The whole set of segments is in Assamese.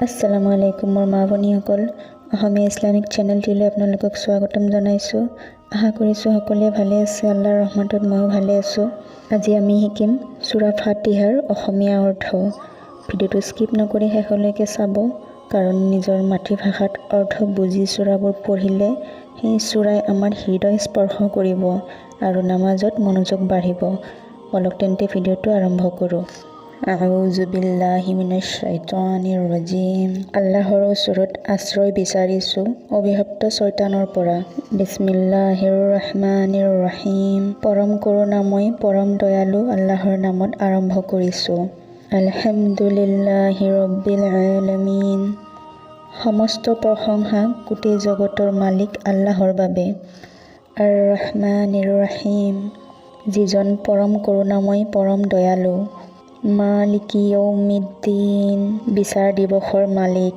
আসসালামু আলাইকুম মোৰ মা ভনীসকল অসমীয়া ইছলামিক চেনেলটিলৈ আপোনালোকক স্বাগতম জনাইছোঁ। আশা কৰিছোঁ সকলোৱে ভালে আছে। আল্লাহৰ ৰহমতত ময়ো ভালে আছোঁ। আজি আমি শিকিম সূৰা ফাতিহাৰ অসমীয়া অৰ্থ। ভিডিঅ'টো স্কিপ নকৰি শেষলৈকে চাব, কাৰণ নিজৰ মাতৃভাষাত অৰ্থ বুজি সূৰাবোৰ পঢ়িলে সেই সূৰাই আমাৰ হৃদয় স্পৰ্শ কৰিব আৰু নামাজত মনোযোগ বাঢ়িব। বলক তেন্তে ভিডিঅ'টো আৰম্ভ কৰোঁ। আউযু বিল্লাহি মিনাশ শাইতানিৰ ৰাজিম। আল্লাহৰ ওচৰত আশ্ৰয় বিচাৰিছোঁ অভিশপ্ত শয়তানৰ পৰা। বিসমিল্লাহিৰ ৰহমানিৰ ৰহিম। পৰম কৰোণাময় পৰম দয়ালু আল্লাহৰ নামত আৰম্ভ কৰিছোঁ। আলহামদুলিল্লাহি ৰব্বিল আলামিন। সমস্ত প্ৰশংসা গোটেই জগতৰ মালিক আল্লাহৰ বাবে। আৰ ৰহমানিৰ ৰহিম, যিজন পৰম কৰোণাময় পৰম দয়ালু। মালিকি ইয়াউমিদ্দিন, বিচাৰ দিৱসৰ মালিক।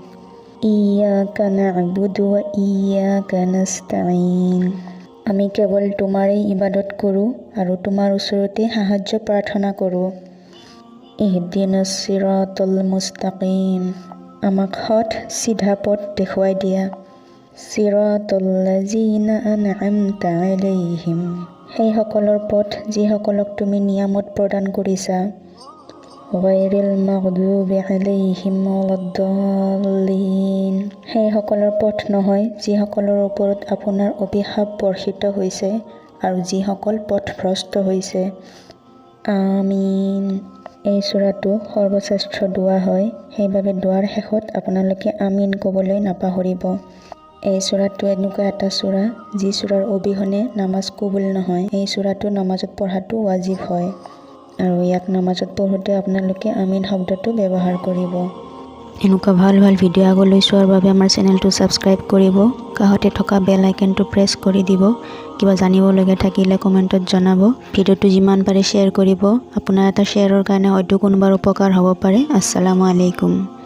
ইয়্যাকা না'বুদু ওয়া ইয়্যাকা নাস্তাঈন, আমি কেৱল তোমাৰেই ইবাদত কৰোঁ আৰু তোমাৰ ওচৰতে সাহায্য প্ৰাৰ্থনা কৰোঁ। ইহদিনাছ ছিৰাতাল মুস্তাকিম, আমাক সৎ চিধা পথ দেখুৱাই দিয়া। ছিৰাতাল লাযিনা আন'আমতা আলাইহিম, সেইসকলৰ পথ যিসকলক তুমি নিয়ামত প্ৰদান কৰিছা। গায়ৰিল মাগদুবি আলাইহিম ওয়ালাদ্দাল্লিন, সেইসকলৰ পথ নহয় যিসকলৰ ওপৰত আপোনাৰ অভিশাপ বৰ্ষিত হৈছে আৰু যিসকল পথভ্ৰষ্ট হৈছে। আমিন। এই সূৰাটো সৰ্বশ্ৰেষ্ঠ দোৱা হয়, সেইবাবে দোৱাৰ শেষত আপোনালোকে আমিন ক'বলৈ নাপাহৰিব। এই সূৰাটো এনেকুৱা এটা সূৰা যি সূৰাৰ অবিহনে নামাজ কবুল নহয়। এই সূৰাটো নামাজত পঢ়াটো ৱাজিব হয় আৰু ইয়াক নামাজত পঢ়োঁতে আপোনালোকে আমিন শব্দটো ব্যৱহাৰ কৰিব। এনেকুৱা ভাল ভাল ভিডিঅ' আগলৈ চোৱাৰ বাবে আমাৰ চেনেলটো ছাবস্ক্ৰাইব কৰিব, কাষতে থকা বেল আইকনটো প্ৰেছ কৰি দিব। কিবা জানিবলগীয়া থাকিলে কমেণ্টত জনাব। ভিডিঅ'টো যিমান পাৰে শ্বেয়াৰ কৰিব। আপোনাৰ এটা শ্বেয়াৰৰ কাৰণে হয়তো কোনোবাৰ উপকাৰ হ'ব পাৰে। আসসালামু আলাইকুম।